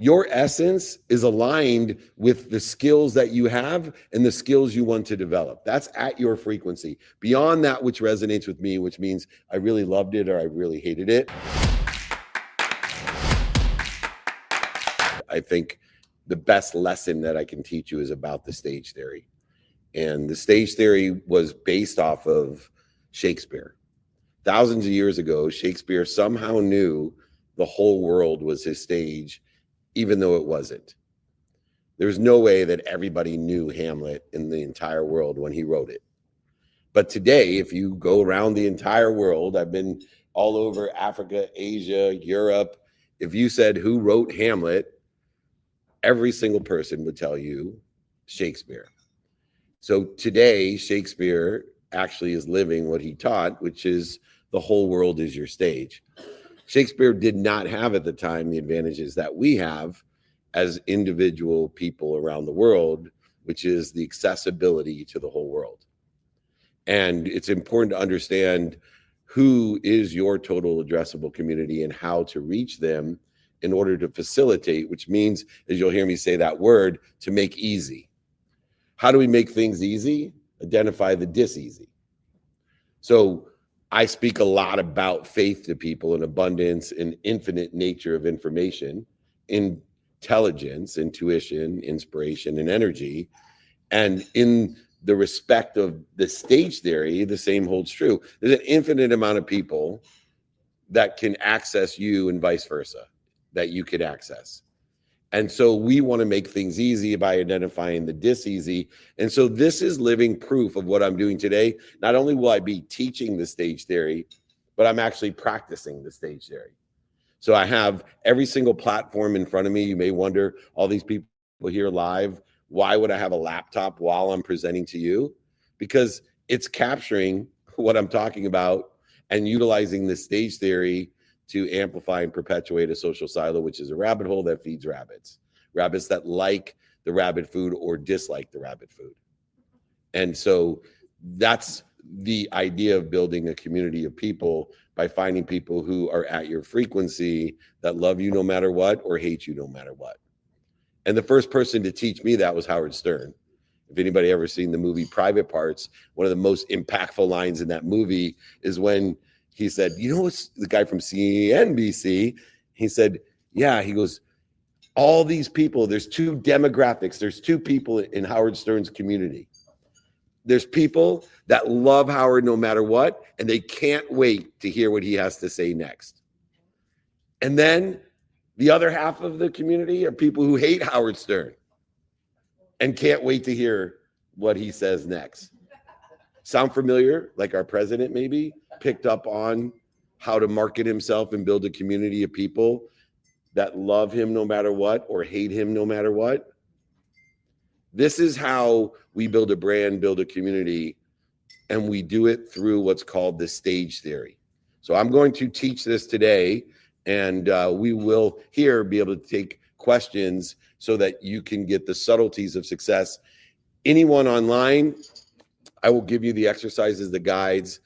Your essence is aligned with the skills that you have and the skills you want to develop. That's at your frequency. Beyond that, which resonates with me, which means I really loved it or I really hated it. I think the best lesson that I can teach you is about the stage theory. And the stage theory was based off of Shakespeare. Thousands of years ago, Shakespeare somehow knew the whole world was his stage, even though it wasn't. There's no way that everybody knew Hamlet in the entire world when he wrote it. But today, if you go around the entire world, I've been all over Africa, Asia, Europe. If you said who wrote Hamlet, every single person would tell you Shakespeare. So today, Shakespeare actually is living what he taught, which is the whole world is your stage. Shakespeare did not have at the time the advantages that we have as individual people around the world, which is the accessibility to the whole world. And it's important to understand who is your total addressable community and how to reach them in order to facilitate, which means, as you'll hear me say that word, to make easy. How do we make things easy? Identify the dis-easy. So I speak a lot about faith to people and abundance and infinite nature of information, intelligence, intuition, inspiration, and energy. And in the respect of the stage theory, the same holds true. There's an infinite amount of people that can access you and vice versa, that you could access. And so we want to make things easy by identifying the dis-easy. And so this is living proof of what I'm doing today. Not only will I be teaching the stage theory, but I'm actually practicing the stage theory. So I have every single platform in front of me. You may wonder, all these people here live, why would I have a laptop while I'm presenting to you? Because it's capturing what I'm talking about and utilizing the stage theory to amplify and perpetuate a social silo, which is a rabbit hole that feeds rabbits that like the rabbit food or dislike the rabbit food. And so that's the idea of building a community of people, by finding people who are at your frequency, that love you no matter what or hate you no matter what. And the first person to teach me that was Howard Stern. If anybody ever seen the movie Private Parts, one of the most impactful lines in that movie is when he said, you know, what's the guy from CNBC? He said, yeah, he goes, all these people, there's two demographics. There's two people in Howard Stern's community. There's people that love Howard no matter what, and they can't wait to hear what he has to say next. And then the other half of the community are people who hate Howard Stern and can't wait to hear what he says next. Sound familiar? Like our president maybe picked up on how to market himself and build a community of people that love him no matter what or hate him no matter what. This is how we build a brand, build a community, and we do it through what's called the stage theory. So I'm going to teach this today, and we will here be able to take questions so that you can get the subtleties of success. Anyone online, I will give you the exercises, the guides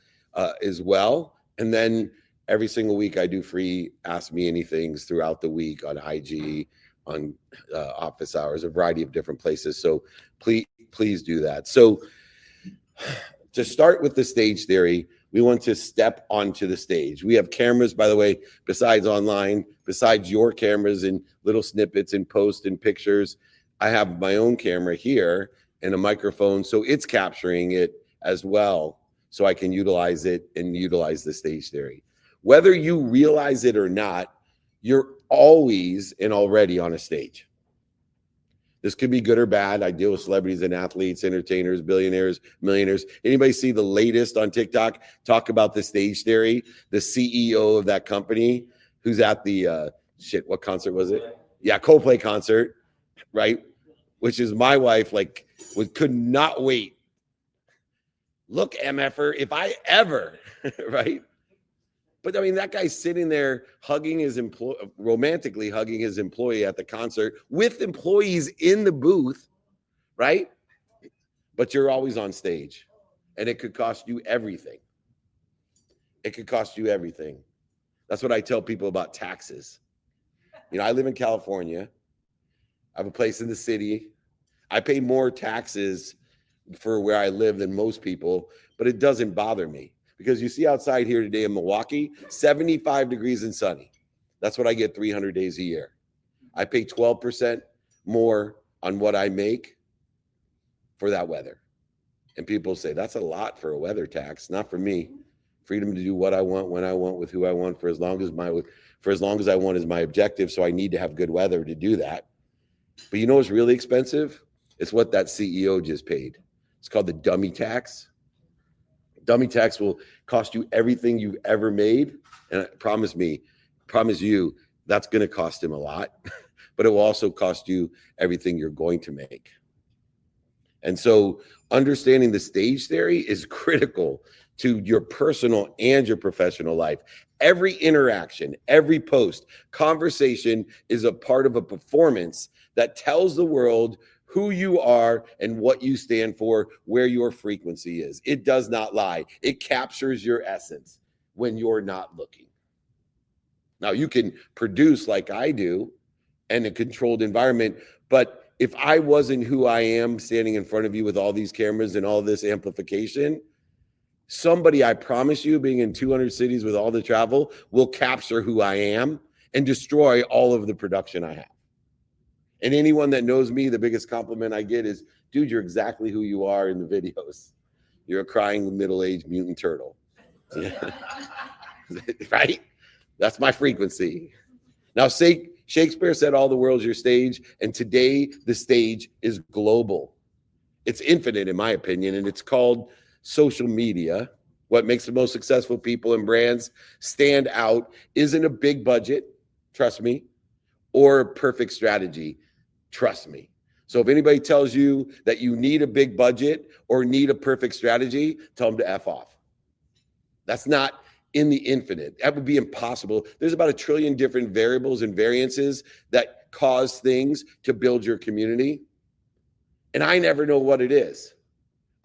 as well. And then every single week I do free Ask Me Anythings throughout the week on IG, on office hours, a variety of different places. So please do that. So to start with the stage theory, we want to step onto the stage. We have cameras, by the way, besides online, besides your cameras and little snippets and posts and pictures. I have my own camera here and a microphone, so it's capturing it as well, so I can utilize it and utilize the stage theory. Whether you realize it or not, you're always and already on a stage. This could be good or bad. I deal with celebrities and athletes, entertainers, billionaires, millionaires. Anybody see the latest on TikTok talk about the stage theory? The CEO of that company who's at the what concert was it? Yeah, Coldplay concert, right? Which is my wife, like, could not wait. Look, MFer, if I ever, right? But I mean, that guy's sitting there hugging his romantically hugging his employee at the concert with employees in the booth, right? But you're always on stage, and it could cost you everything. It could cost you everything. That's what I tell people about taxes. You know, I live in California. I have a place in the city. I pay more taxes for where I live than most people, but it doesn't bother me because you see outside here today in Milwaukee, 75 degrees and sunny. That's what I get 300 days a year. I pay 12% more on what I make for that weather. And people say, that's a lot for a weather tax. Not for me. Freedom to do what I want, when I want, with who I want, for as long as I want is my objective. So I need to have good weather to do that. But you know what's really expensive? It's what that CEO just paid. It's called the dummy tax. Dummy tax will cost you everything you've ever made. And I promise you, that's going to cost him a lot, but it will also cost you everything you're going to make. And so understanding the stage theory is critical to your personal and your professional life. Every interaction, every post, conversation is a part of a performance that tells the world who you are and what you stand for, where your frequency is. It does not lie. It captures your essence when you're not looking. Now, you can produce like I do in a controlled environment, but if I wasn't who I am standing in front of you with all these cameras and all this amplification, somebody, I promise you, being in 200 cities with all the travel, will capture who I am and destroy all of the production I have. And anyone that knows me, the biggest compliment I get is, dude, you're exactly who you are in the videos. You're a crying middle-aged mutant turtle. Yeah. Right? That's my frequency. Now, Shakespeare said all the world's your stage, and today the stage is global. It's infinite, in my opinion, and it's called social media. What makes the most successful people and brands stand out isn't a big budget, trust me, or a perfect strategy, trust me. So if anybody tells you that you need a big budget or need a perfect strategy, tell them to F off. That's not in the infinite. That would be impossible. There's about 1 trillion different variables and variances that cause things to build your community. And I never know what it is.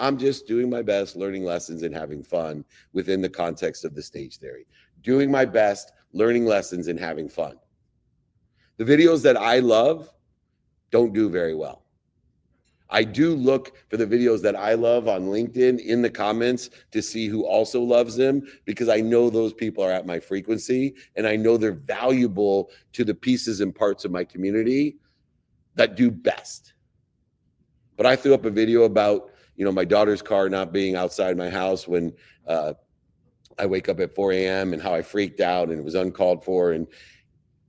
I'm just doing my best, learning lessons and having fun within the context of the stage theory. Doing my best, learning lessons and having fun. The videos that I love don't do very well. I do look for the videos that I love on LinkedIn in the comments to see who also loves them, because I know those people are at my frequency and I know they're valuable to the pieces and parts of my community that do best. But I threw up a video about, my daughter's car not being outside my house when I wake up at 4 a.m. and how I freaked out and it was uncalled for. And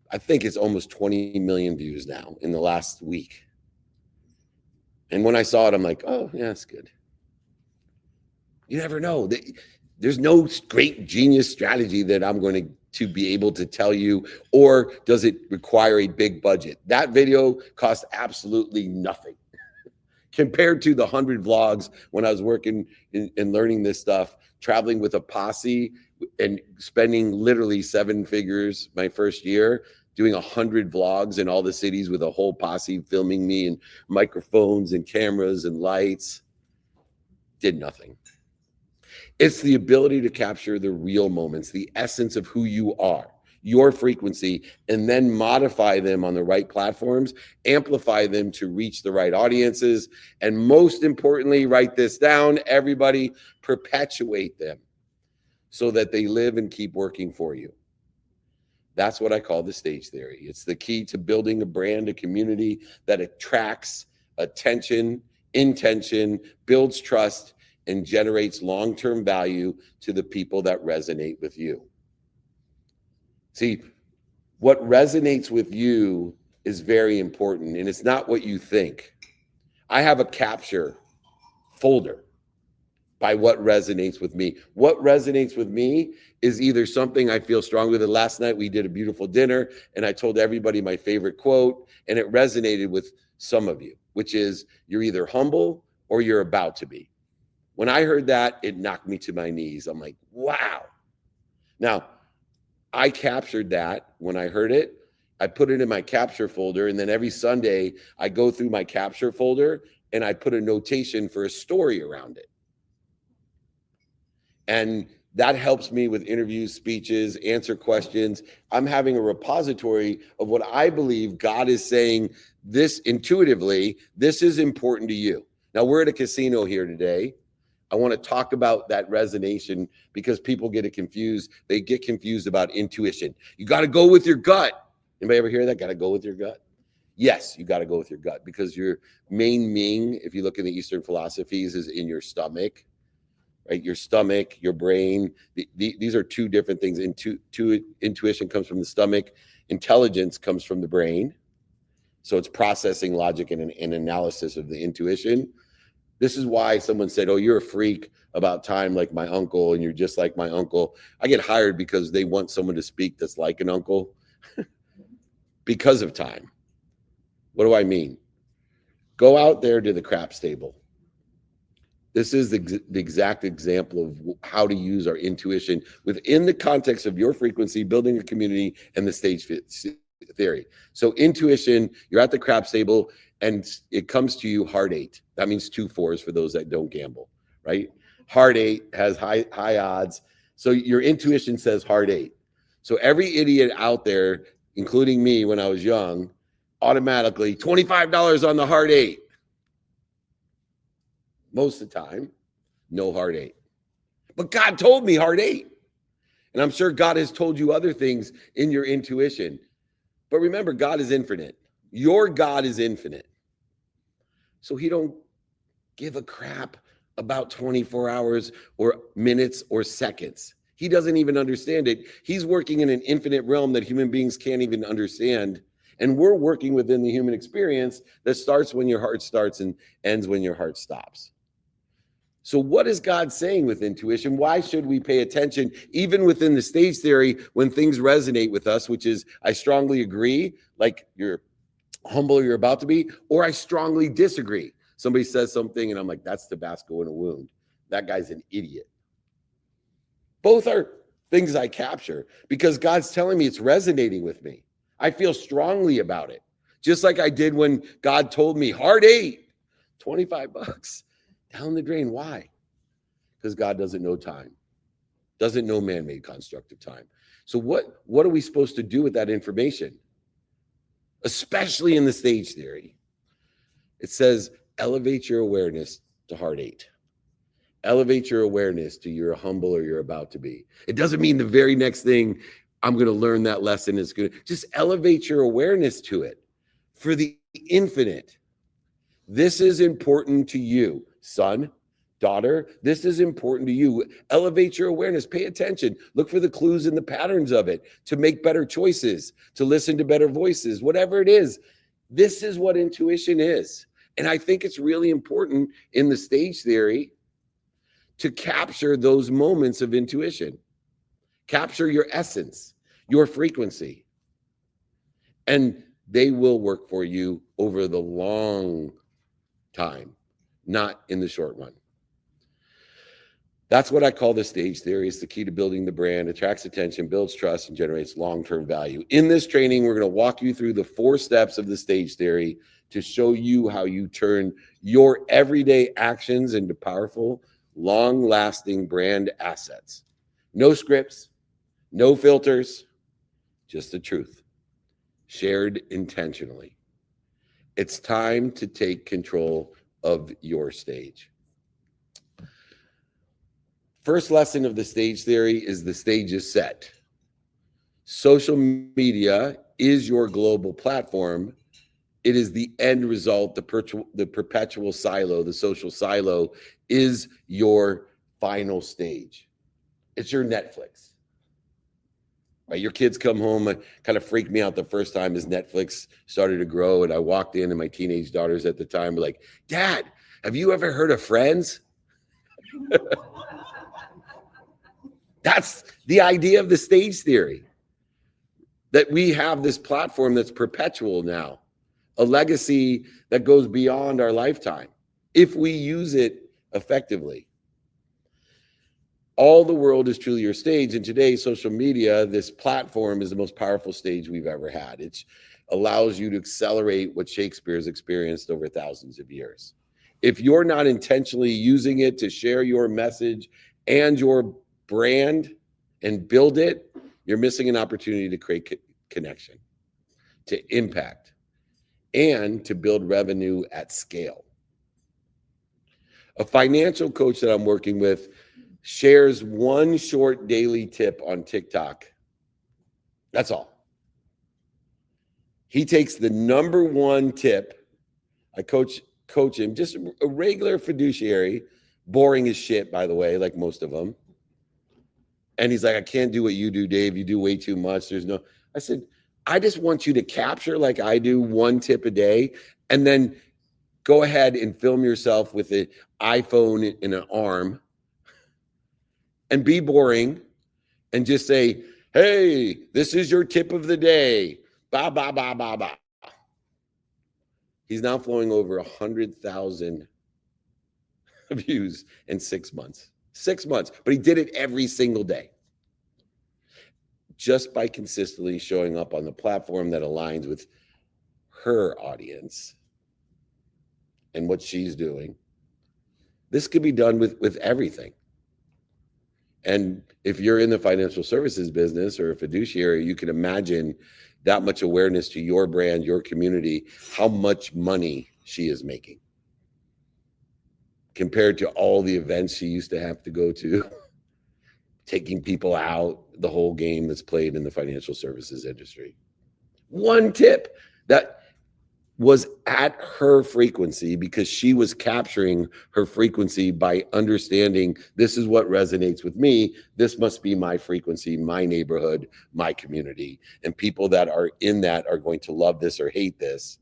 I think it's almost 20 million views now in the last week. And when I saw it, I'm like, oh, yeah, that's good. You never know. There's no great genius strategy that I'm going to be able to tell you, or does it require a big budget? That video cost absolutely nothing compared to the 100 vlogs when I was working and learning this stuff, traveling with a posse and spending literally 7 figures my first year, doing 100 vlogs in all the cities with a whole posse filming me and microphones and cameras and lights. Did nothing. It's the ability to capture the real moments, the essence of who you are, your frequency, and then modify them on the right platforms, amplify them to reach the right audiences, and most importantly, write this down, everybody, perpetuate them so that they live and keep working for you. That's what I call the stage theory. It's the key to building a brand, a community that attracts attention, intention, builds trust, and generates long-term value to the people that resonate with you. See, what resonates with you is very important, and it's not what you think. I have a capture folder by what resonates with me. What resonates with me is either something I feel strongly with. Last night we did a beautiful dinner and I told everybody my favorite quote, and it resonated with some of you, which is, you're either humble or you're about to be. When I heard that, it knocked me to my knees. I'm like, wow. Now, I captured that when I heard it. I put it in my capture folder, and then every Sunday I go through my capture folder and I put a notation for a story around it. And That helps me with interviews, speeches, answer questions. I'm having a repository of what I believe God is saying this intuitively. This is important to you. Now, we're at a casino here today. I want to talk about that resonation because people get it confused. They get confused about intuition. You got to go with your gut. Anybody ever hear that? Got to go with your gut? Yes, you got to go with your gut because your main Ming, if you look in the Eastern philosophies, is in your stomach, right? Your stomach, your brain. These are two different things. Intuition comes from the stomach. Intelligence comes from the brain. So it's processing, logic, and analysis of the intuition. This is why someone said, oh, you're a freak about time like my uncle, and you're just like my uncle. I get hired because they want someone to speak that's like an uncle because of time. What do I mean? Go out there to the craps table. This is the exact example of how to use our intuition within the context of your frequency, building a community, and the stage theory. So intuition, you're at the craps table, and it comes to you hard 8. That means 2 4s for those that don't gamble, right? Hard 8 has high odds. So your intuition says hard 8. So every idiot out there, including me when I was young, automatically $25 on the hard 8. Most of the time, no hard 8. But God told me hard 8. And I'm sure God has told you other things in your intuition. But remember, God is infinite. Your God is infinite. So he don't give a crap about 24 hours or minutes or seconds. He doesn't even understand it. He's working in an infinite realm that human beings can't even understand. And we're working within the human experience that starts when your heart starts and ends when your heart stops. So what is God saying with intuition? Why should we pay attention, even within the stage theory, when things resonate with us, which is, I strongly agree, like you're humble or you're about to be, or I strongly disagree. Somebody says something and I'm like, that's Tabasco in a wound. That guy's an idiot. Both are things I capture because God's telling me it's resonating with me. I feel strongly about it. Just like I did when God told me hard 8, $25 down the drain. Why? Because God doesn't know time, doesn't know man-made construct of time. So what are we supposed to do with that information? Especially in the stage theory. It says, elevate your awareness to hard 8. Elevate your awareness to you're humble or you're about to be. It doesn't mean the very next thing I'm going to learn that lesson is going to just elevate your awareness to it for the infinite. This is important to you, son, daughter. This is important to you. Elevate your awareness. Pay attention. Look for the clues and the patterns of it to make better choices, to listen to better voices, whatever it is. This is what intuition is. And I think it's really important in the stage theory to capture those moments of intuition. Capture your essence, your frequency. And they will work for you over the long time, not in the short run. That's what I call the stage theory. It's the key to building the brand, attracts attention, builds trust, and generates long-term value. In this training, we're going to walk you through the 4 steps of the stage theory to show you how you turn your everyday actions into powerful, long-lasting brand assets. No scripts, no filters, just the truth, shared intentionally. It's time to take control of your stage. First lesson of the stage theory is the stage is set. Social media is your global platform. It is the end result, the perpetual silo, the social silo is your final stage. It's your Netflix. Right? Your kids come home. It kind of freaked me out the first time as Netflix started to grow. And I walked in and my teenage daughters at the time were like, Dad, have you ever heard of Friends? That's the idea of the stage theory, that we have this platform that's perpetual now, a legacy that goes beyond our lifetime if we use it effectively. All the world is truly your stage. And today, social media, this platform is the most powerful stage we've ever had. It allows you to accelerate what Shakespeare's experienced over thousands of years. If you're not intentionally using it to share your message and your brand and build it, you're missing an opportunity to create connection, to impact, and to build revenue at scale. A financial coach that I'm working with shares one short daily tip on TikTok. That's all. He takes the number one tip. I coach him, just a regular fiduciary, boring as shit, by the way, like most of them. And he's like, I can't do what you do, Dave. You do way too much. I said, I just want you to capture, like I do, one tip a day, and then go ahead and film yourself with an iPhone in an arm and be boring and just say, hey, this is your tip of the day. Ba, ba, ba, ba, ba. He's now flowing over 100,000 views in 6 months. 6 months. But he did it every single day. Just by consistently showing up on the platform that aligns with her audience and what she's doing. This could be done with everything. And if you're in the financial services business or a fiduciary, you can imagine that much awareness to your brand, your community, how much money she is making compared to all the events she used to have to go to, taking people out, the whole game that's played in the financial services industry. One tip that was at her frequency because she was capturing her frequency by understanding this is what resonates with me. This must be my frequency, my neighborhood, my community. And people that are in that are going to love this or hate this.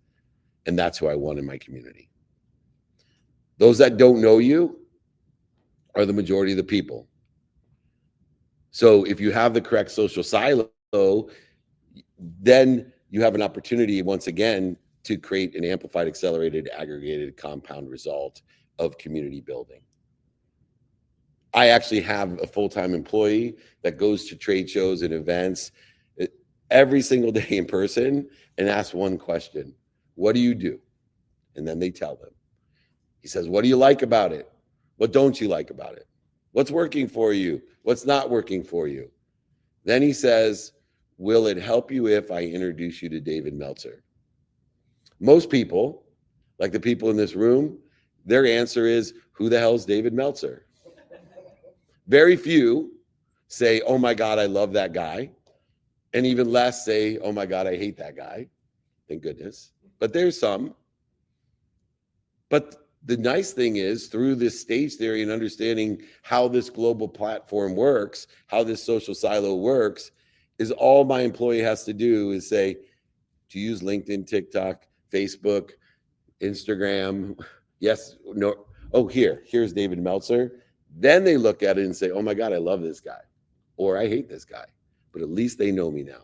And that's who I want in my community. Those that don't know you are the majority of the people. So if you have the correct social silo, then you have an opportunity once again to create an amplified, accelerated, aggregated, compound result of community building. I actually have a full-time employee that goes to trade shows and events every single day in person and asks one question: what do you do? And then they tell them. He says, what do you like about it? What don't you like about it? What's working for you? What's not working for you? Then he says, will it help you if I introduce you to David Meltzer? Most people, like the people in this room, their answer is, who the hell is David Meltzer? Very few say, oh my God, I love that guy. And even less say, oh my God, I hate that guy. Thank goodness. But there's some. But the nice thing is, through this stage theory and understanding how this global platform works, how this social silo works, is all my employee has to do is say, do you use LinkedIn, TikTok, Facebook, Instagram? Yes, no. Oh, here's David Meltzer. Then they look at it and say, oh my God, I love this guy, or I hate this guy, but at least they know me now.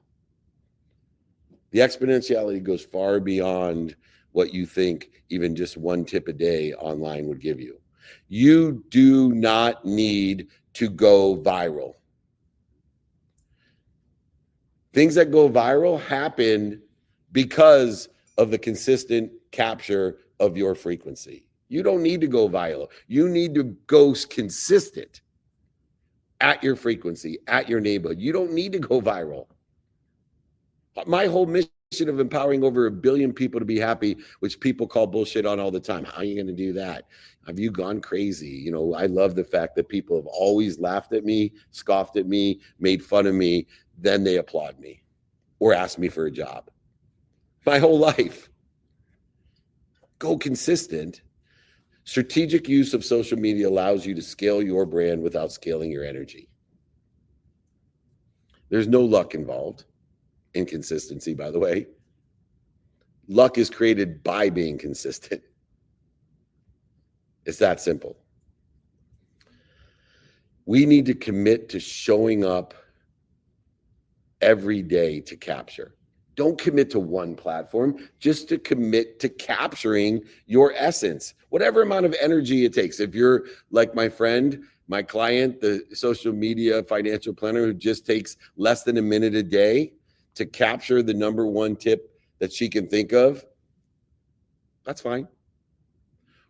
The exponentiality goes far beyond what you think even just one tip a day online would give you. You do not need to go viral. Things that go viral happen because of the consistent capture of your frequency. You don't need to go viral. You need to go consistent at your frequency, at your neighborhood. You don't need to go viral. My whole mission of empowering over 1 billion people to be happy, which people call bullshit on all the time. How are you going to do that? Have you gone crazy? You know, I love the fact that people have always laughed at me, scoffed at me, made fun of me. Then they applaud me or ask me for a job. My whole life. Go consistent. Strategic use of social media allows you to scale your brand without scaling your energy. There's no luck involved. Inconsistency, by the way. Luck is created by being consistent. It's that simple. We need to commit to showing up every day to capture. Don't commit to one platform, just to commit to capturing your essence, whatever amount of energy it takes. If you're like my friend, my client, the social media financial planner who just takes less than a minute a day to capture the number one tip that she can think of, that's fine.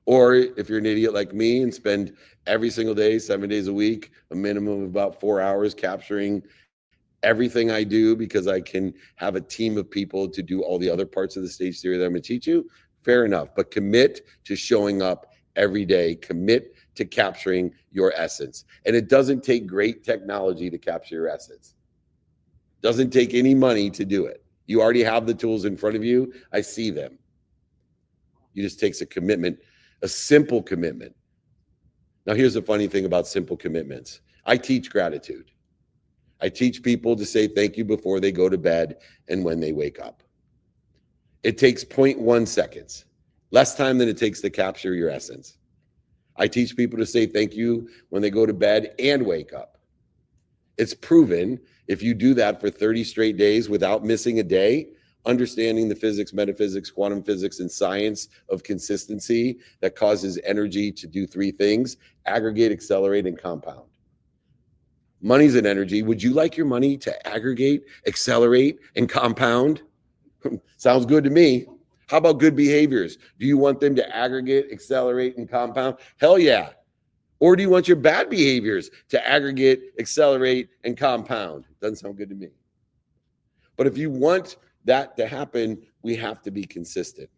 Or if you're an idiot like me and spend every single day, 7 days a week, a minimum of about 4 hours capturing everything I do because I can have a team of people to do all the other parts of the stage theory that I'm going to teach you, fair enough. But commit to showing up every day. Commit to capturing your essence. And it doesn't take great technology to capture your essence. It doesn't take any money to do it. You already have the tools in front of you. I see them. It just takes a commitment, a simple commitment. Now, here's the funny thing about simple commitments. I teach gratitude. I teach people to say thank you before they go to bed and when they wake up. It takes 0.1 seconds, less time than it takes to capture your essence. I teach people to say thank you when they go to bed and wake up. It's proven if you do that for 30 straight days without missing a day, understanding the physics, metaphysics, quantum physics, and science of consistency that causes energy to do three things: aggregate, accelerate, and compound. Money's an energy. Would you like your money to aggregate, accelerate, and compound? Sounds good to me. How about good behaviors? Do you want them to aggregate, accelerate, and compound? Hell yeah. Or do you want your bad behaviors to aggregate, accelerate, and compound? Doesn't sound good to me. But if you want that to happen, we have to be consistent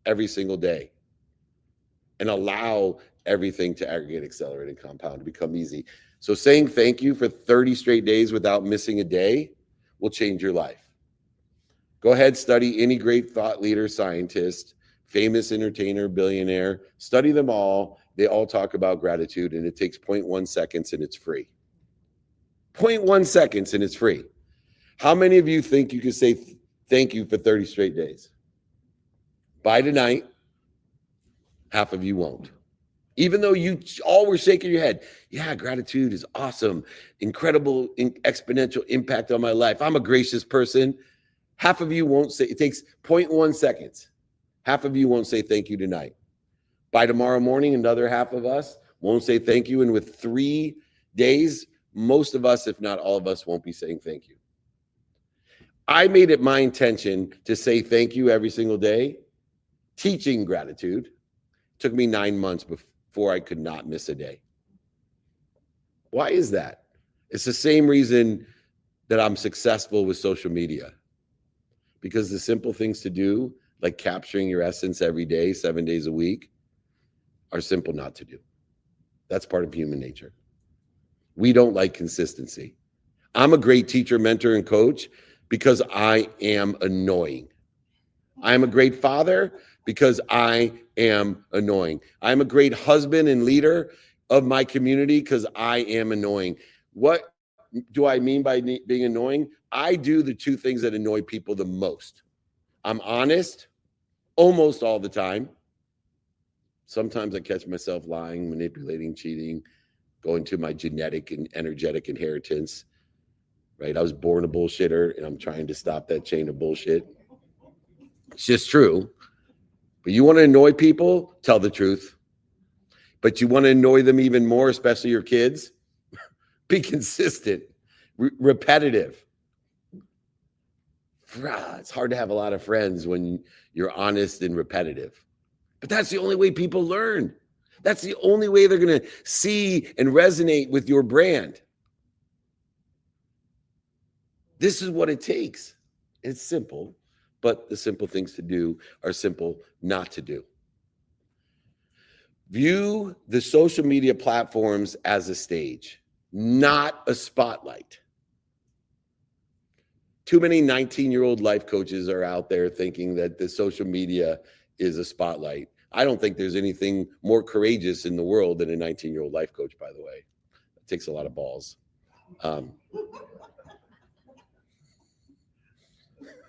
every single day and allow everything to aggregate, accelerate, and compound to become easy. So saying thank you for 30 straight days without missing a day will change your life. Go ahead, study any great thought leader, scientist, famous entertainer, billionaire. Study them all. They all talk about gratitude, and it takes 0.1 seconds and it's free. 0.1 seconds and it's free. How many of you think you could say thank you for 30 straight days? By tonight, half of you won't. Even though you all were shaking your head. Yeah, gratitude is awesome. Incredible, exponential impact on my life. I'm a gracious person. Half of you won't say, it takes 0.1 seconds. Half of you won't say thank you tonight. By tomorrow morning, another half of us won't say thank you. And with 3 days, most of us, if not all of us, won't be saying thank you. I made it my intention to say thank you every single day. Teaching gratitude took me 9 months before I could not miss a day. Why is that? It's the same reason that I'm successful with social media. Because the simple things to do, like capturing your essence every day, 7 days a week, are simple not to do. That's part of human nature. We don't like consistency. I'm a great teacher, mentor, and coach because I am annoying. I'm a great father because I am annoying. I'm a great husband and leader of my community because I am annoying. What do I mean by being annoying? I do the two things that annoy people the most. I'm honest almost all the time. Sometimes I catch myself lying, manipulating, cheating, going to my genetic and energetic inheritance, right? I was born a bullshitter and I'm trying to stop that chain of bullshit. It's just true. But you want to annoy people? Tell the truth. But you want to annoy them even more, especially your kids? Be consistent, repetitive. It's hard to have a lot of friends when you're honest and repetitive. But that's the only way people learn. That's the only way they're going to see and resonate with your brand. This is what it takes. It's simple, but the simple things to do are simple not to do. View the social media platforms as a stage, not a spotlight. Too many 19-year-old life coaches are out there thinking that the social media is a spotlight. I don't think there's anything more courageous in the world than a 19-year-old life coach, by the way. It takes a lot of balls.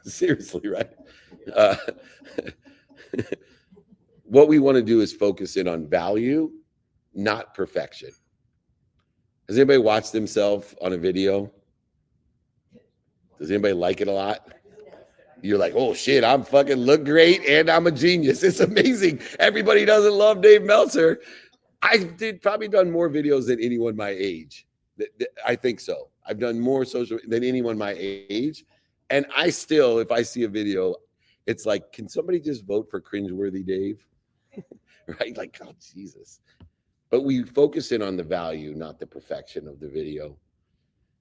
Seriously, right? What we want to do is focus in on value, not perfection. Has anybody watched themselves on a video? Does anybody like it a lot? You're like, oh shit, I'm fucking look great and I'm a genius. It's amazing. Everybody doesn't love Dave Meltzer. Probably done more videos than anyone my age. I think so. I've done more social than anyone my age. And I still, if I see a video, it's like, can somebody just vote for cringeworthy Dave? right? Like, oh, Jesus. But we focus in on the value, not the perfection of the video.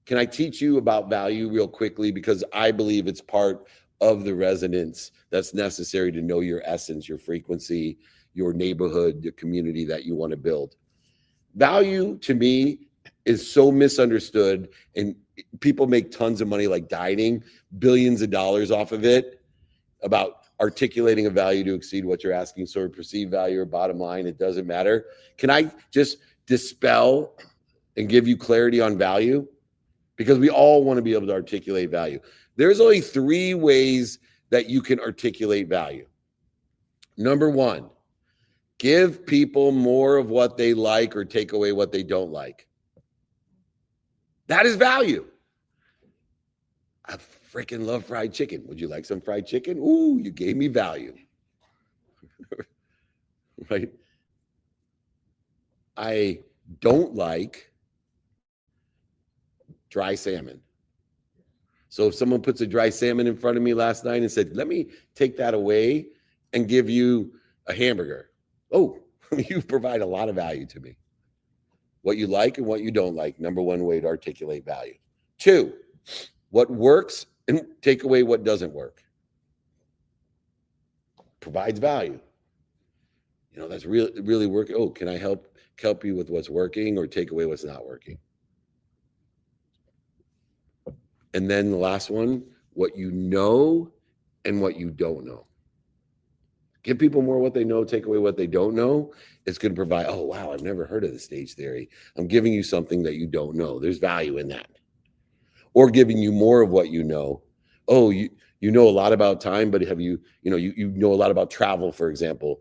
Can I teach you about value real quickly? Because I believe it's part of the resonance that's necessary to know your essence, your frequency, your neighborhood, the community that you want to build. Value to me is so misunderstood, and people make tons of money like dieting, billions of dollars off of it, about articulating a value to exceed what you're asking. So perceived value or bottom line, it doesn't matter. Can I just dispel and give you clarity on value? Because we all want to be able to articulate value. There's only 3 ways that you can articulate value. Number 1, give people more of what they like or take away what they don't like. That is value. I freaking love fried chicken. Would you like some fried chicken? Ooh, you gave me value. Right? I don't like dry salmon. So if someone puts a dry salmon in front of me last night and said, let me take that away and give you a hamburger. Oh, you provide a lot of value to me. What you like and what you don't like. Number 1 way to articulate value. 2, what works and take away what doesn't work. Provides value. You know, that's really working. Oh, can I help you with what's working or take away what's not working? And then the last one, what you know and what you don't know. Give people more what they know, take away what they don't know. It's going to provide, oh, wow, I've never heard of the stage theory. I'm giving you something that you don't know. There's value in that. Or giving you more of what you know. Oh, you know a lot about time, but have you know a lot about travel, for example.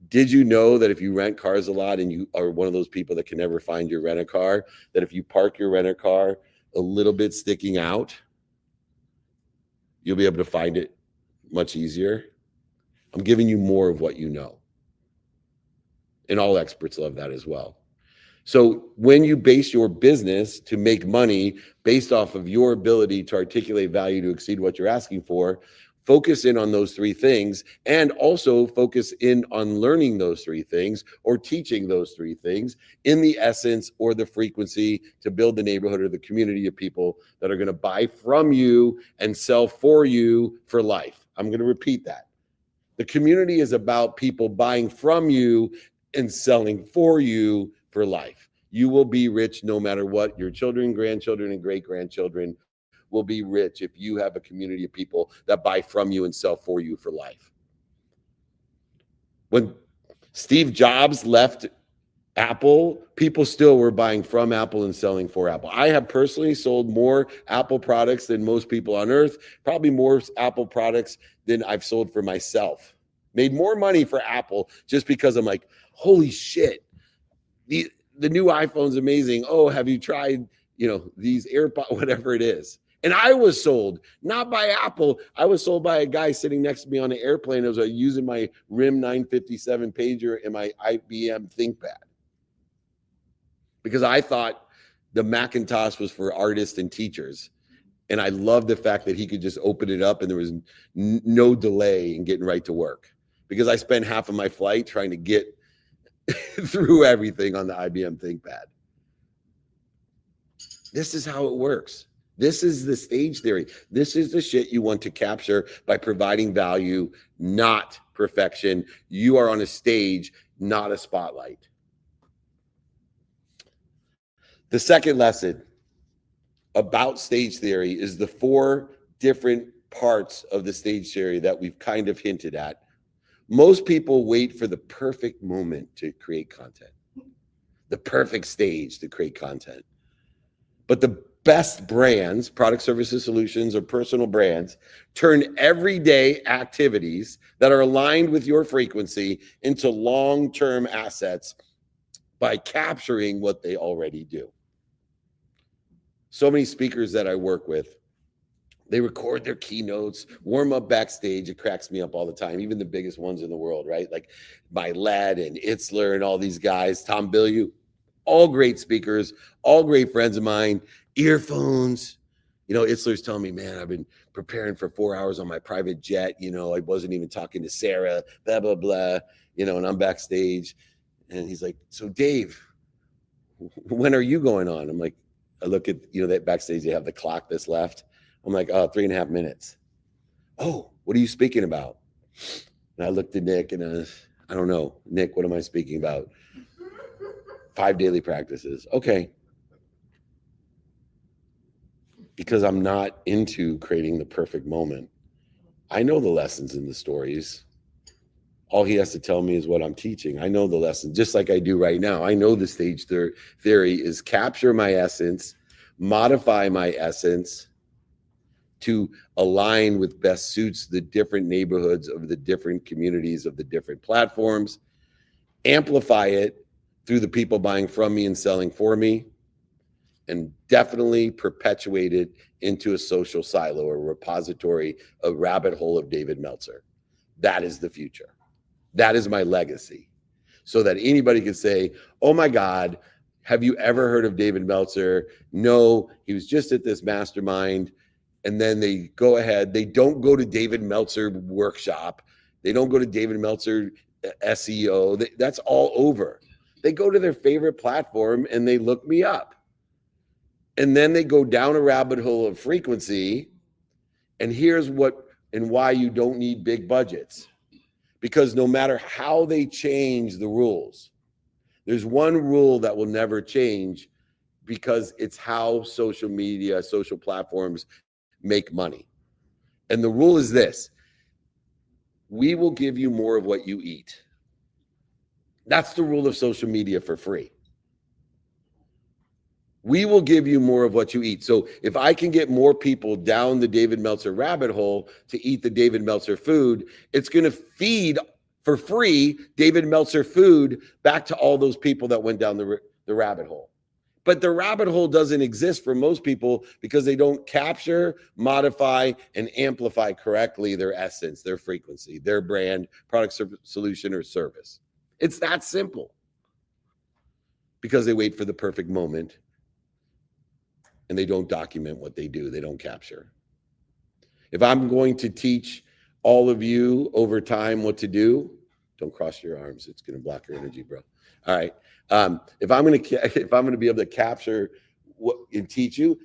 Did you know that if you rent cars a lot and you are one of those people that can never find your rent-a-car, that if you park your rent-a-car a little bit sticking out, you'll be able to find it much easier? I'm giving you more of what you know. And all experts love that as well. So when you base your business to make money based off of your ability to articulate value to exceed what you're asking for, focus in on those 3 things, and also focus in on learning those 3 things or teaching those 3 things in the essence or the frequency to build the neighborhood or the community of people that are going to buy from you and sell for you for life. I'm going to repeat that. The community is about people buying from you and selling for you for life. You will be rich no matter what. Your children, grandchildren, and great-grandchildren will be rich if you have a community of people that buy from you and sell for you for life. When Steve Jobs left Apple, people still were buying from Apple and selling for Apple. I have personally sold more Apple products than most people on earth, probably more Apple products than I've sold for myself. Made more money for Apple just because I'm like, holy shit, the new iPhone's amazing. Oh, have you tried, these AirPods, whatever it is. And I was sold, not by Apple. I was sold by a guy sitting next to me on an airplane. I was using my RIM 957 pager and my IBM ThinkPad. Because I thought the Macintosh was for artists and teachers. And I loved the fact that he could just open it up and there was no delay in getting right to work. Because I spent half of my flight trying to get through everything on the IBM ThinkPad. This is how it works. This is the stage theory. This is the shit you want to capture by providing value, not perfection. You are on a stage, not a spotlight. The second lesson about stage theory is the 4 different parts of the stage theory that we've kind of hinted at. Most people wait for the perfect moment to create content, the perfect stage to create content. But the best brands, product, services, solutions, or personal brands, turn everyday activities that are aligned with your frequency into long-term assets by capturing what they already do. So many speakers that I work with, they record their keynotes, warm up backstage. It cracks me up all the time, even the biggest ones in the world, right? Like Milet and Itzler and all these guys, Tom Bilyeu, all great speakers, all great friends of mine, earphones, Itzler's telling me, man, I've been preparing for 4 hours on my private jet. I wasn't even talking to Sarah, blah, blah, blah, and I'm backstage. And he's like, so Dave, when are you going on? I'm like, I look at, that backstage, they have the clock that's left. I'm like, oh, 3.5 minutes. Oh, what are you speaking about? And I looked at Nick and I don't know, Nick, what am I speaking about? 5 daily practices. Okay. Because I'm not into creating the perfect moment. I know the lessons in the stories. All he has to tell me is what I'm teaching. I know the lesson, just like I do right now. I know the stage theory is capture my essence, modify my essence to align with best suits the different neighborhoods of the different communities of the different platforms, amplify it through the people buying from me and selling for me, and definitely perpetuate it into a social silo, a repository, a rabbit hole of David Meltzer. That is the future. That is my legacy. So that anybody could say, oh my God, have you ever heard of David Meltzer? No, he was just at this mastermind. And then they go ahead. They don't go to David Meltzer workshop. They don't go to David Meltzer SEO. That's all over. They go to their favorite platform and they look me up. And then they go down a rabbit hole of frequency. And here's what and why you don't need big budgets. Because no matter how they change the rules, there's one rule that will never change, because it's how social media, social platforms make money. And the rule is this: we will give you more of what you eat. That's the rule of social media for free. We will give you more of what you eat. So if I can get more people down the David Meltzer rabbit hole to eat the David Meltzer food, it's going to feed for free David Meltzer food back to all those people that went down the rabbit hole. But the rabbit hole doesn't exist for most people because they don't capture, modify, and amplify correctly their essence, their frequency, their brand, product, solution, or service. It's that simple. Because they wait for the perfect moment and they don't document what they do. They don't capture. If I'm going to teach all of you over time what to do, don't cross your arms. It's going to block your energy, bro. All right. If I'm going to be able to capture what and teach you,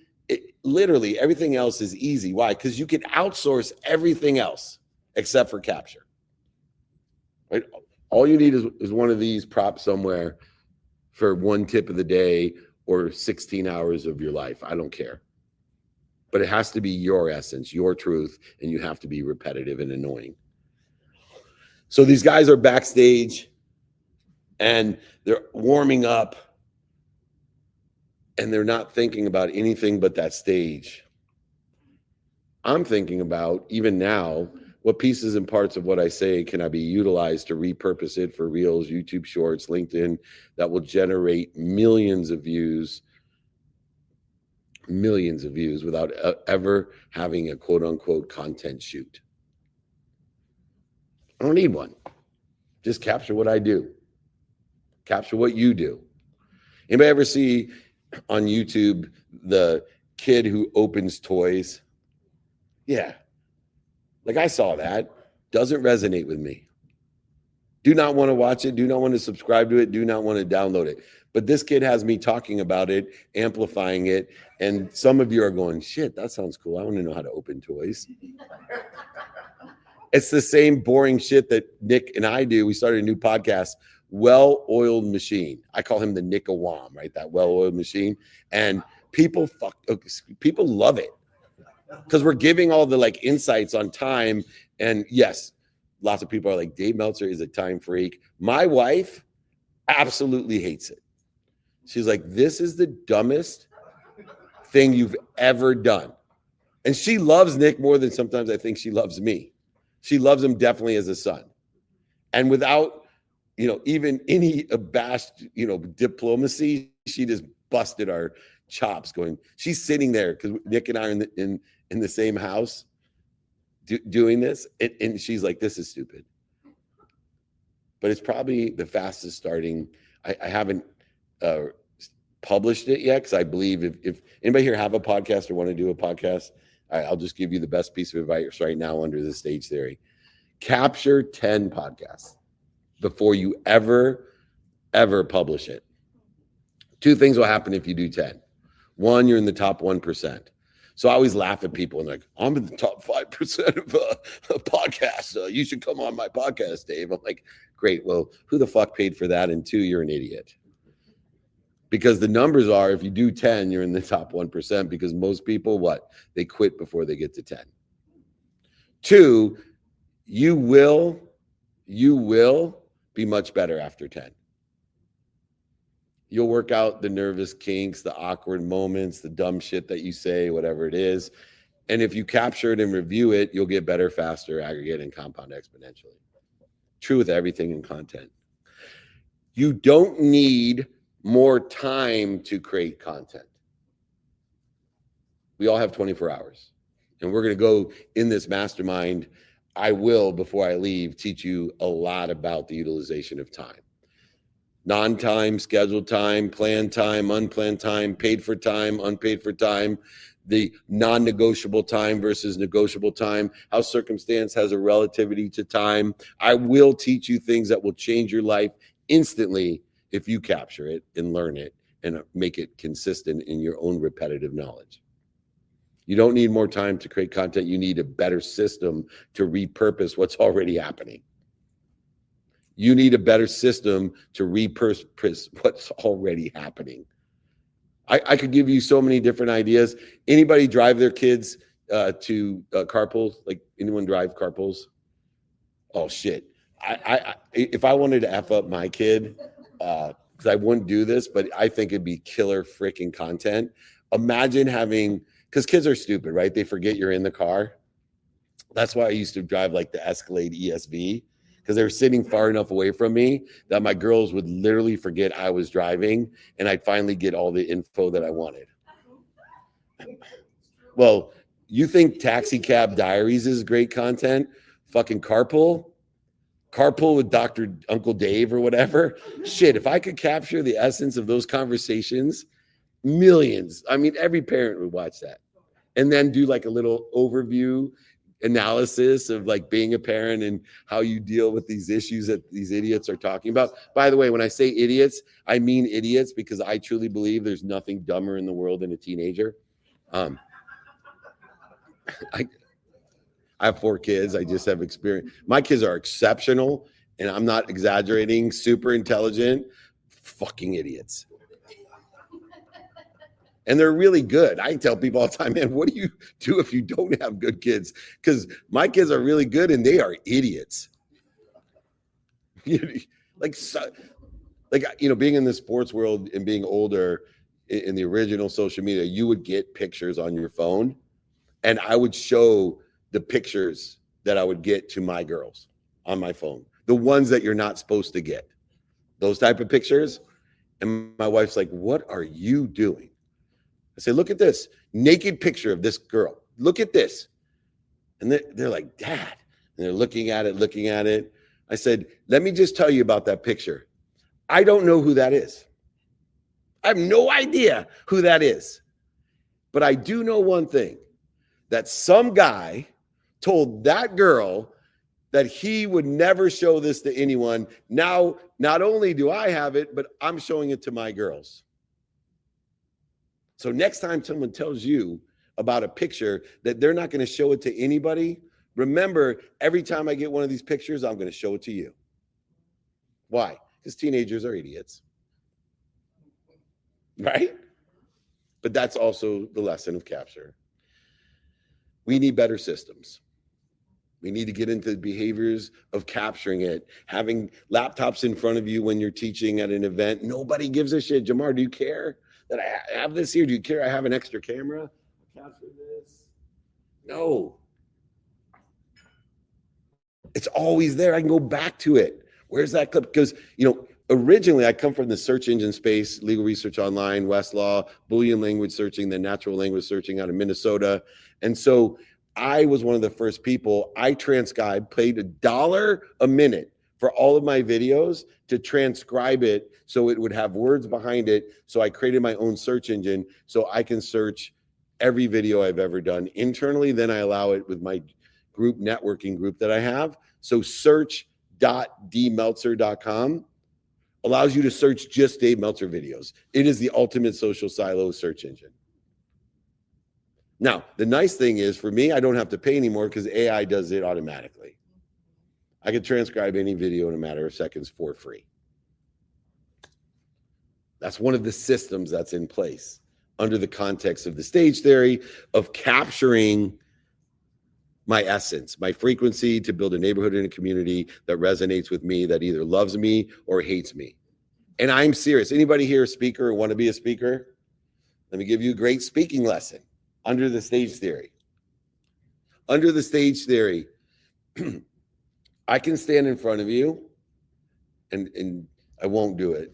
literally everything else is easy. Why? Because you can outsource everything else except for capture. Right? All you need is one of these props somewhere for one tip of the day or 16 hours of your life. I don't care. But it has to be your essence, your truth, and you have to be repetitive and annoying. So these guys are backstage and they're warming up and they're not thinking about anything but that stage. I'm thinking about, even now, what pieces and parts of what I say can I be utilized to repurpose it for Reels, YouTube Shorts, LinkedIn, that will generate millions of views without ever having a quote unquote content shoot. I don't need one. Just capture what I do. Capture what you do. Anybody ever see on YouTube the kid who opens toys? Yeah. Like, I saw that. Doesn't resonate with me. Do not want to watch it. Do not want to subscribe to it. Do not want to download it. But this kid has me talking about it, amplifying it. And some of you are going, shit, that sounds cool. I want to know how to open toys. It's the same boring shit that Nick and I do. We started a new podcast, Well-Oiled Machine. I call him the Nick Awam, right? That well-oiled machine. And people love it because we're giving all the like insights on time. And yes, lots of people are like, Dave Meltzer is a time freak. My wife absolutely hates it. She's like, this is the dumbest thing you've ever done. And she loves Nick more than sometimes I think she loves me. She loves him definitely as a son. And without, even any abashed, diplomacy, she just busted our chops going. She's sitting there because Nick and I are in the same house doing this. And she's like, this is stupid. But it's probably the fastest starting. I haven't published it yet, because I believe if anybody here have a podcast or want to do a podcast, I'll just give you the best piece of advice right now under the stage theory. Capture 10 podcasts before you ever publish it. Two things will happen if you do 10. One, you're in the top 1%. So I always laugh at people and like, I'm in the top 5% of a podcast. You should come on my podcast, Dave. I'm like, great. Well, who the fuck paid for that? And two, you're an idiot. Because the numbers are, if you do 10, you're in the top 1%, because most people, what? They quit before they get to 10. Two, you will be much better after 10. You'll work out the nervous kinks, the awkward moments, the dumb shit that you say, whatever it is. And if you capture it and review it, you'll get better, faster, aggregate, and compound exponentially. True with everything in content. You don't need more time to create content. We all have 24 hours. And we're going to go in this mastermind. I will, before I leave, teach you a lot about the utilization of time. Non-time, scheduled time, planned time, unplanned time, paid for time, unpaid for time, the non-negotiable time versus negotiable time, how circumstance has a relativity to time. I will teach you things that will change your life instantly if you capture it and learn it and make it consistent in your own repetitive knowledge. You don't need more time to create content. You need a better system to repurpose what's already happening. You need a better system to repurpose what's already happening. I could give you so many different ideas. Anybody drive their kids to carpools? Like, anyone drive carpools? Oh shit! If I wanted to F up my kid, because I wouldn't do this, but I think it'd be killer freaking content. Imagine having, because kids are stupid, right? They forget you're in the car. That's why I used to drive like the Escalade ESV, because they were sitting far enough away from me that my girls would literally forget I was driving, and I'd finally get all the info that I wanted. Well, you think Taxi Cab Diaries is great content? Fucking Carpool with Dr. Uncle Dave or whatever. Shit, if I could capture the essence of those conversations, millions. I mean, every parent would watch that. And then do like a little overview analysis of like being a parent and how you deal with these issues that these idiots are talking about. By the way, when I say idiots, I mean idiots, because I truly believe there's nothing dumber in the world than a teenager. I have 4 kids. I just have experience. My kids are exceptional, and I'm not exaggerating, super intelligent, fucking idiots. And they're really good. I tell people all the time, man, what do you do if you don't have good kids? Because my kids are really good and they are idiots. Like, being in the sports world and being older, in the original social media, you would get pictures on your phone, and I would show the pictures that I would get to my girls on my phone, the ones that you're not supposed to get, those type of pictures. And my wife's like, what are you doing? I say, look at this naked picture of this girl. Look at this. And they're like, Dad. And they're looking at it. I said, let me just tell you about that picture. I don't know who that is. I have no idea who that is. But I do know one thing, that some guy told that girl that he would never show this to anyone. Now, not only do I have it, but I'm showing it to my girls. So next time someone tells you about a picture that they're not going to show it to anybody, remember, every time I get one of these pictures, I'm going to show it to you. Why? Because teenagers are idiots. Right? But that's also the lesson of capture. We need better systems. We need to get into the behaviors of capturing it. Having laptops in front of you when you're teaching at an event. Nobody gives a shit. Jamar, do you care that I have this here? Do you care I have an extra camera? Capture this? No. It's always there. I can go back to it. Where's that clip? Because, originally I come from the search engine space, legal research online, Westlaw, Boolean language searching, then natural language searching out of Minnesota. And so I was one of the first people. I transcribed, paid $1 a minute for all of my videos to transcribe it so it would have words behind it. So I created my own search engine so I can search every video I've ever done internally. Then I allow it with my group networking group that I have. So search.dmeltzer.com allows you to search just Dave Meltzer videos. It is the ultimate social silo search engine. Now, the nice thing is for me, I don't have to pay anymore because AI does it automatically. I can transcribe any video in a matter of seconds for free. That's one of the systems that's in place under the context of the stage theory of capturing my essence, my frequency to build a neighborhood and a community that resonates with me, that either loves me or hates me. And I'm serious. Anybody here a speaker or want to be a speaker? Let me give you a great speaking lesson under the stage theory. Under the stage theory, I can stand in front of you, and I won't do it,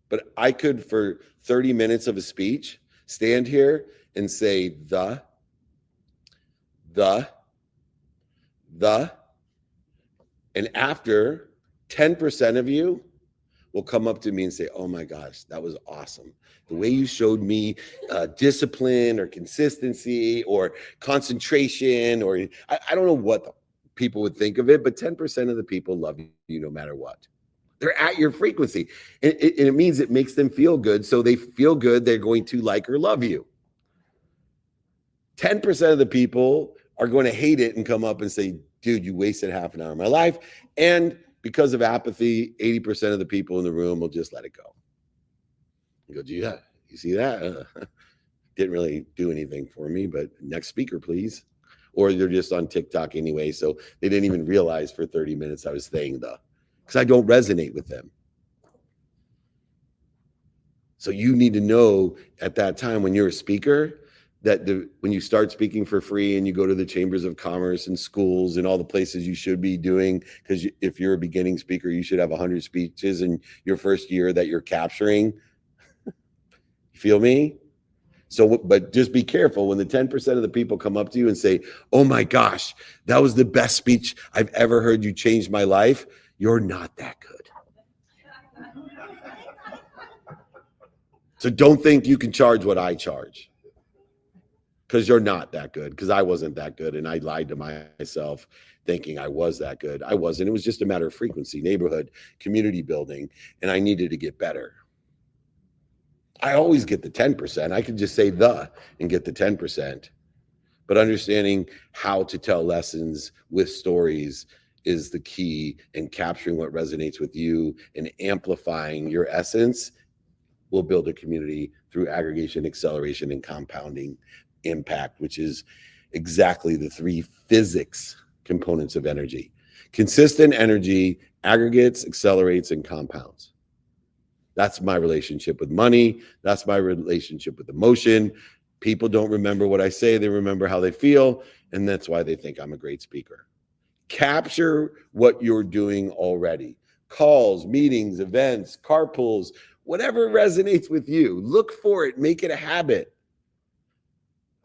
but I could, for 30 minutes of a speech, stand here and say the, and after 10% of you will come up to me and say, oh my gosh, that was awesome. The way you showed me discipline or consistency or concentration, or I don't know what people would think of it, but 10% of the people love you no matter what. They're at your frequency. And it means it makes them feel good. So they feel good, they're going to like or love you. 10% of the people are going to hate it and come up and say, dude, you wasted half an hour of my life. And because of apathy, 80% of the people in the room will just let it go. You go, gee, yeah, you see that? Didn't really do anything for me, but next speaker, please. Or they're just on TikTok anyway, so they didn't even realize for 30 minutes I was saying because I don't resonate with them. So you need to know at that time when you're a speaker that when you start speaking for free and you go to the chambers of commerce and schools and all the places you should be doing, because if you're a beginning speaker, you should have 100 speeches in your first year that you're capturing. You feel me? So, but just be careful when the 10% of the people come up to you and say, oh my gosh, that was the best speech I've ever heard. You changed my life. You're not that good. So don't think you can charge what I charge, because you're not that good, because I wasn't that good. And I lied to myself thinking I was that good. I wasn't. It was just a matter of frequency, neighborhood, community building, and I needed to get better. I always get the 10%. I could just say and get the 10%. But understanding how to tell lessons with stories is the key, and capturing what resonates with you and amplifying your essence will build a community through aggregation, acceleration, and compounding impact, which is exactly the three physics components of energy. Consistent energy aggregates, accelerates, and compounds. That's my relationship with money. That's my relationship with emotion. People don't remember what I say. They remember how they feel. And that's why they think I'm a great speaker. Capture what you're doing already. Calls, meetings, events, carpools, whatever resonates with you. Look for it. Make it a habit.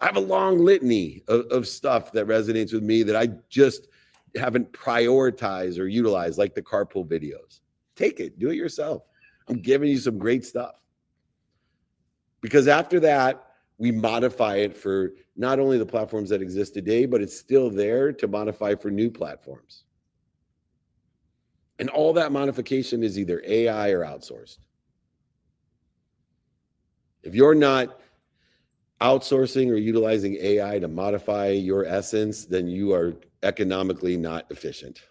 I have a long litany of stuff that resonates with me that I just haven't prioritized or utilized, like the carpool videos. Take it. Do it yourself. I'm giving you some great stuff. Because after that, we modify it for not only the platforms that exist today, but it's still there to modify for new platforms. And all that modification is either AI or outsourced. If you're not outsourcing or utilizing AI to modify your essence, then you are economically not efficient.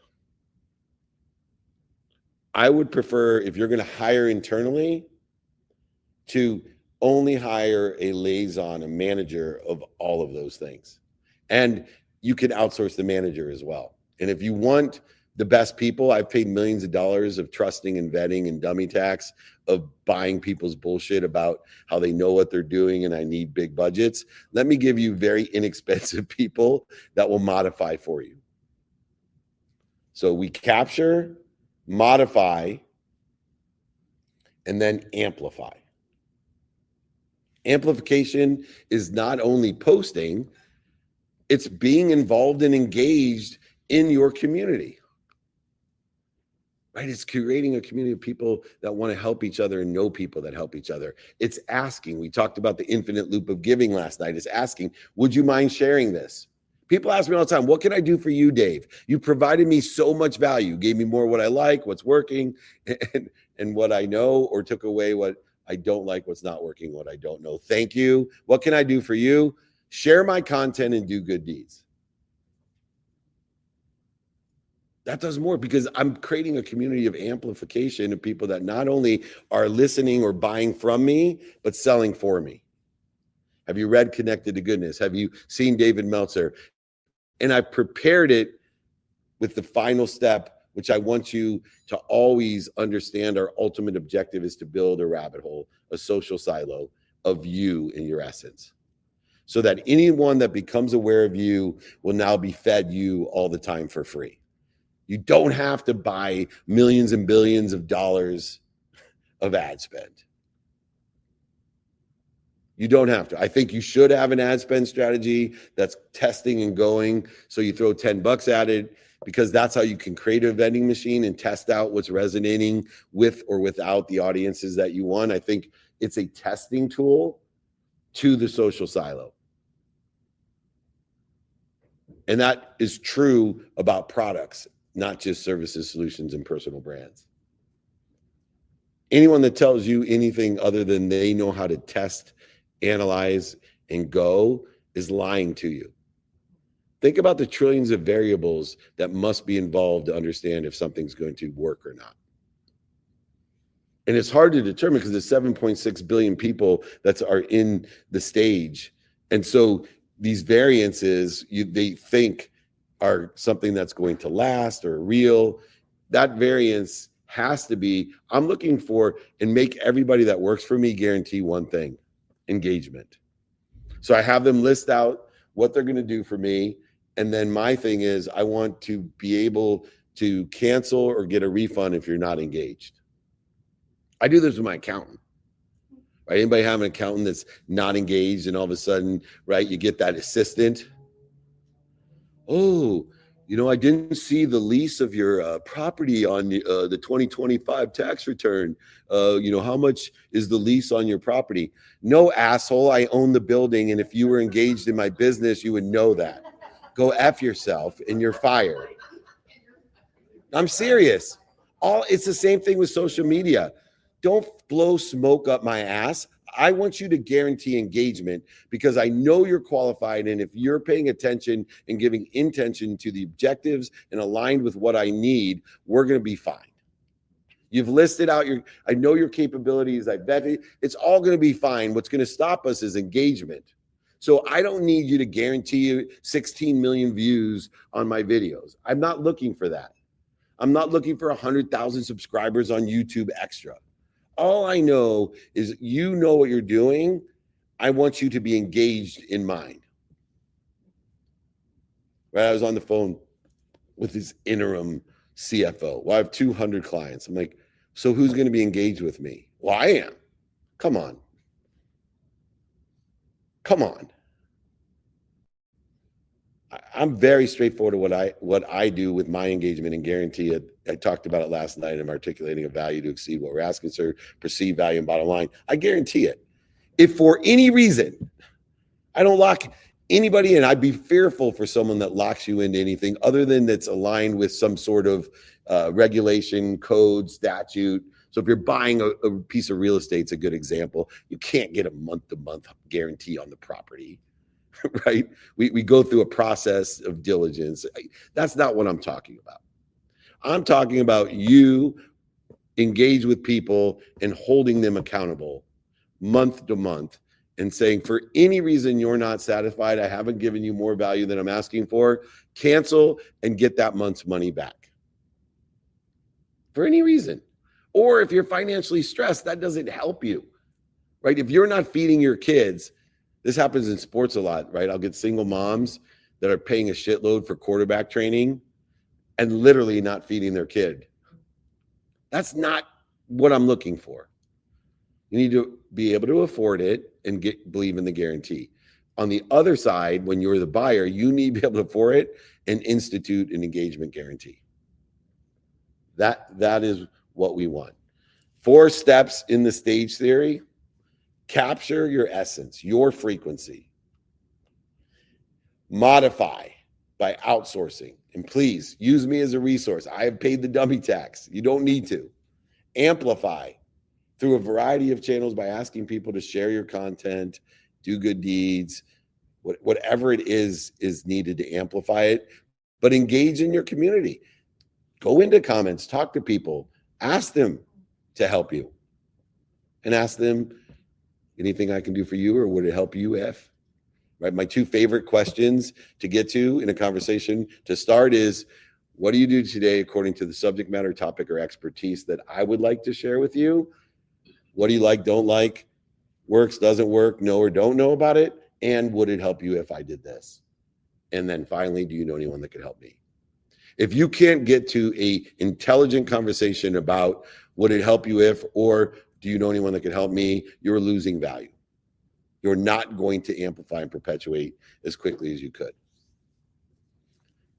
I would prefer, if you're going to hire internally, to only hire a liaison, a manager of all of those things. And you can outsource the manager as well. And if you want the best people, I've paid millions of dollars of trusting and vetting and dummy tax of buying people's bullshit about how they know what they're doing and I need big budgets. Let me give you very inexpensive people that will modify for you. So we capture, modify, and then amplify. Amplification is not only posting, it's being involved and engaged in your community. right? It's creating a community of people that want to help each other and know people that help each other. It's asking. We talked about the infinite loop of giving last night. It's asking, would you mind sharing this? People ask me all the time, what can I do for you, Dave? You provided me so much value, gave me more what I like, what's working, and what I know, or took away what I don't like, what's not working, what I don't know. Thank you. What can I do for you? Share my content and do good deeds. That does more, because I'm creating a community of amplification of people that not only are listening or buying from me, but selling for me. Have you read Connected to Goodness? Have you seen David Meltzer? And I've prepared it with the final step, which I want you to always understand. Our ultimate objective is to build a rabbit hole, a social silo of you in your essence, so that anyone that becomes aware of you will now be fed you all the time for free. You don't have to buy millions and billions of dollars of ad spend. You don't have to. I think you should have an ad spend strategy that's testing and going. So you throw $10 at it, because that's how you can create a vending machine and test out what's resonating with or without the audiences that you want. I think it's a testing tool to the social silo. And that is true about products, not just services, solutions, and personal brands. Anyone that tells you anything other than they know how to test, analyze, and go is lying to you. Think about the trillions of variables that must be involved to understand if something's going to work or not. And it's hard to determine because there's 7.6 billion people that are in the stage. And so these variances, they think are something that's going to last or real. That variance has to be, I'm looking for, and make everybody that works for me guarantee one thing: engagement. So I have them list out what they're going to do for me. And then my thing is, I want to be able to cancel or get a refund if you're not engaged. I do this with my accountant. Right? Anybody have an accountant that's not engaged, and all of a sudden, right, you get that assistant? Oh, I didn't see the lease of your property on the 2025 tax return. How much is the lease on your property? No, asshole, I own the building, and if you were engaged in my business, you would know that. Go F yourself, and you're fired. I'm serious. It's the same thing with social media. Don't blow smoke up my ass. I want you to guarantee engagement, because I know you're qualified. And if you're paying attention and giving intention to the objectives and aligned with what I need, we're going to be fine. You've listed out I know your capabilities. I bet it's all going to be fine. What's going to stop us is engagement. So I don't need you to guarantee you 16 million views on my videos. I'm not looking for that. I'm not looking for 100,000 subscribers on YouTube extra. All I know is you know what you're doing. I want you to be engaged in mine. Right? I was on the phone with this interim CFO. Well, I have 200 clients. I'm like, so who's going to be engaged with me? Well, I am. Come on. I'm very straightforward to what I do with my engagement and guarantee it. I talked about it last night. I'm articulating a value to exceed what we're asking, sir. Perceived value and bottom line. I guarantee it. If for any reason I don't lock anybody in, I'd be fearful for someone that locks you into anything other than that's aligned with some sort of regulation, code, statute. So if you're buying a piece of real estate, it's a good example. You can't get a month-to-month guarantee on the property. Right? We go through a process of diligence. That's not what I'm talking about. I'm talking about you engage with people and holding them accountable month to month and saying, for any reason you're not satisfied, I haven't given you more value than I'm asking for, cancel and get that month's money back. For any reason. Or if you're financially stressed, that doesn't help you. Right? If you're not feeding your kids, this happens in sports a lot, right? I'll get single moms that are paying a shitload for quarterback training and literally not feeding their kid. That's not what I'm looking for. You need to be able to afford it and believe in the guarantee. On the other side, when you're the buyer, you need to be able to afford it and institute an engagement guarantee. That is what we want. 4 steps in the stage theory. Capture your essence, your frequency. Modify by outsourcing. And please use me as a resource. I have paid the dummy tax. You don't need to. Amplify through a variety of channels by asking people to share your content, do good deeds, whatever it is needed to amplify it. But engage in your community. Go into comments, talk to people, ask them to help you, and ask them, anything I can do for you, or would it help you if? Right? My 2 favorite questions to get to in a conversation to start is, what do you do today according to the subject matter, topic, or expertise that I would like to share with you? What do you like, don't like, works, doesn't work, know or don't know about it? And would it help you if I did this? And then finally, do you know anyone that could help me? If you can't get to a intelligent conversation about would it help you if, or do you know anyone that could help me, you're losing value. You're not going to amplify and perpetuate as quickly as you could.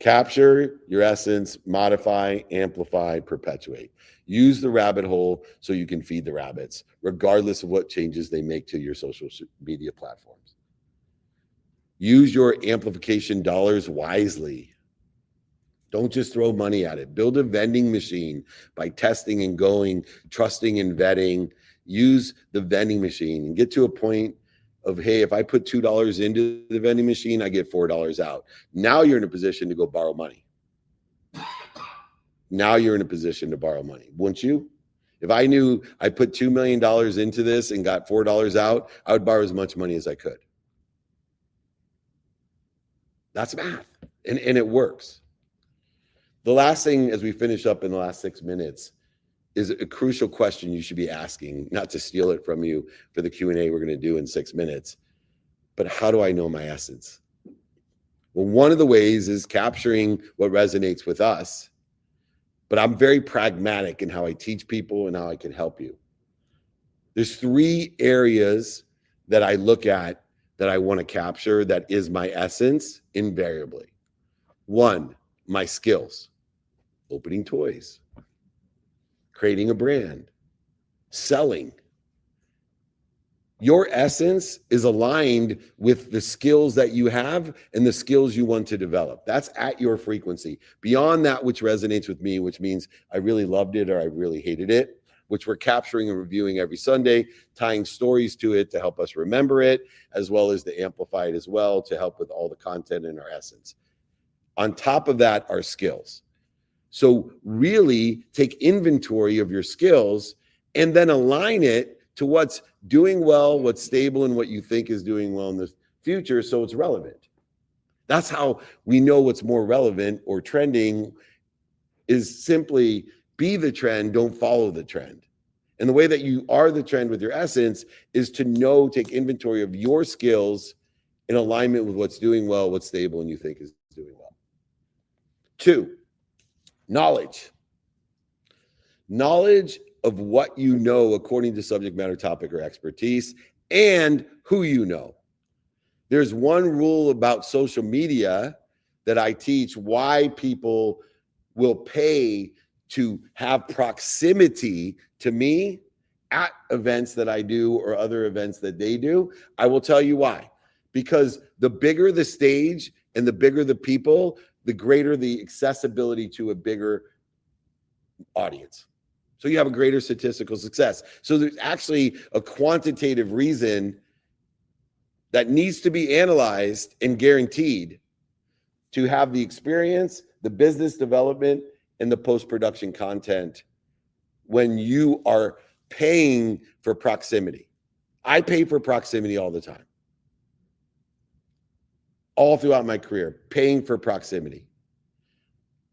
Capture your essence, modify, amplify, perpetuate. Use the rabbit hole so you can feed the rabbits, regardless of what changes they make to your social media platforms. Use your amplification dollars wisely. Don't just throw money at it. Build a vending machine by testing and going, trusting and vetting. Use the vending machine and get to a point of, hey, if I put $2 into the vending machine, I get $4 out. Now you're in a position to go borrow money. Now you're in a position to borrow money, wouldn't you? If I knew I put $2 million into this and got $4 out, I would borrow as much money as I could. That's math, and it works. The last thing, as we finish up in the last 6 minutes, is a crucial question you should be asking, not to steal it from you for the Q&A we're going to do in 6 minutes, but how do I know my essence? Well, one of the ways is capturing what resonates with us, but I'm very pragmatic in how I teach people and how I can help you. There's 3 areas that I look at that I want to capture that is my essence invariably. 1, my skills, opening toys, creating a brand, selling. Your essence is aligned with the skills that you have and the skills you want to develop. That's at your frequency. Beyond that, which resonates with me, which means I really loved it or I really hated it, which we're capturing and reviewing every Sunday, tying stories to it to help us remember it, as well as to amplify it as well to help with all the content in our essence. On top of that are skills. So really take inventory of your skills and then align it to what's doing well, what's stable, and what you think is doing well in the future so it's relevant. That's how we know what's more relevant or trending, is simply be the trend, don't follow the trend. And the way that you are the trend with your essence is to take inventory of your skills in alignment with what's doing well, what's stable, and you think is doing well. 2, knowledge. Knowledge of what you know according to subject matter, topic, or expertise, and who you know. There's one rule about social media that I teach why people will pay to have proximity to me at events that I do or other events that they do. I will tell you why. Because the bigger the stage and the bigger the people, the greater the accessibility to a bigger audience. So you have a greater statistical success. So there's actually a quantitative reason that needs to be analyzed and guaranteed to have the experience, the business development, and the post-production content when you are paying for proximity. I pay for proximity all the time. All throughout my career, paying for proximity.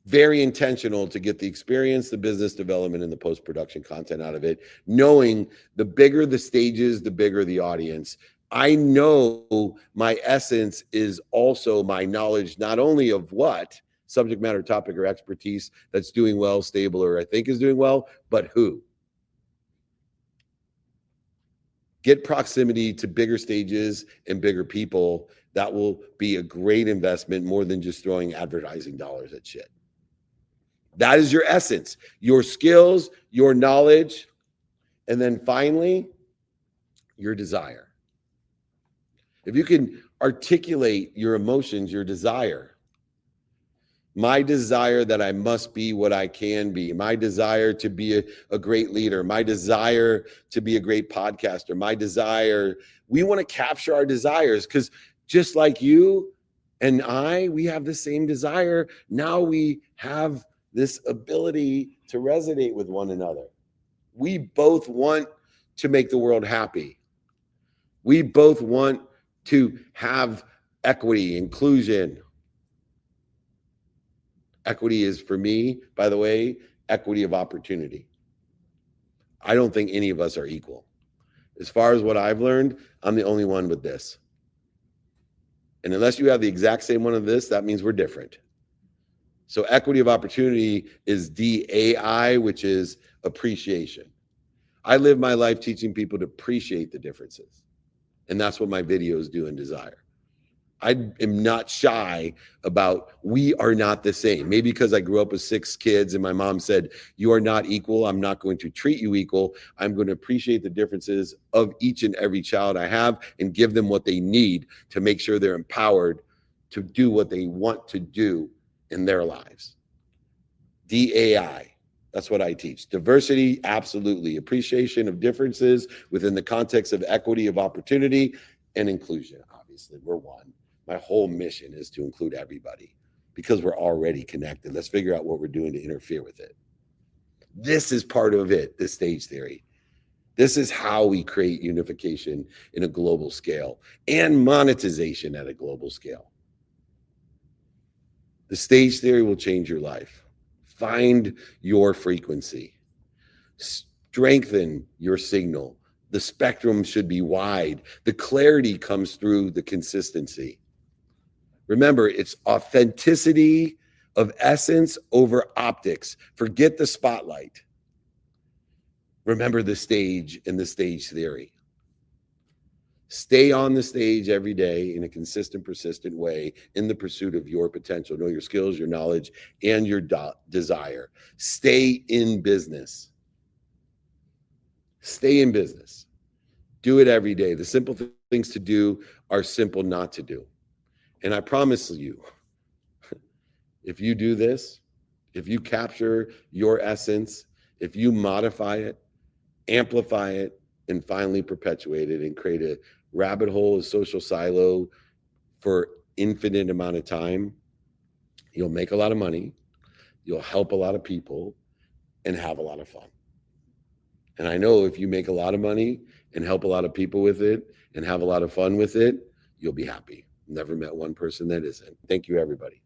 Very intentional to get the experience, the business development, and the post-production content out of it, knowing the bigger the stages, the bigger the audience. I know my essence is also my knowledge, not only of what subject matter, topic, or expertise that's doing well, stable, or I think is doing well, but who. Get proximity to bigger stages and bigger people. That will be a great investment, more than just throwing advertising dollars at shit. That is your essence, your skills, your knowledge, and then finally, your desire. If you can articulate your emotions, your desire, my desire that I must be what I can be, my desire to be a great leader, my desire to be a great podcaster, my desire, we want to capture our desires because just like you and we have the same desire. Now we have this ability to resonate with one another. We both want to make the world happy. We both want to have equity, inclusion. Equity is, for me, by the way, equity of opportunity. I don't think any of us are equal. As far as what I've learned, I'm the only one with this. And unless you have the exact same one of this, that means we're different. So equity of opportunity is DAI, which is appreciation. I live my life teaching people to appreciate the differences. And that's what my videos do in Desire. I am not shy about we are not the same. Maybe because I grew up with 6 kids and my mom said, you are not equal. I'm not going to treat you equal. I'm going to appreciate the differences of each and every child I have and give them what they need to make sure they're empowered to do what they want to do in their lives. DAI. That's what I teach. Diversity, absolutely. Appreciation of differences within the context of equity of opportunity and inclusion. Obviously, we're one. My whole mission is to include everybody because we're already connected. Let's figure out what we're doing to interfere with it. This is part of it, this stage theory. This is how we create unification in a global scale and monetization at a global scale. The stage theory will change your life. Find your frequency. Strengthen your signal. The spectrum should be wide. The clarity comes through the consistency. Remember, it's authenticity of essence over optics. Forget the spotlight. Remember the stage and the stage theory. Stay on the stage every day in a consistent, persistent way in the pursuit of your potential. Know your skills, your knowledge, and your desire. Stay in business. Stay in business. Do it every day. The simple things to do are simple not to do. And I promise you, if you do this, if you capture your essence, if you modify it, amplify it, and finally perpetuate it and create a rabbit hole, a social silo for infinite amount of time, you'll make a lot of money, you'll help a lot of people, and have a lot of fun. And I know if you make a lot of money and help a lot of people with it and have a lot of fun with it, you'll be happy. Never met one person that isn't. Thank you, everybody.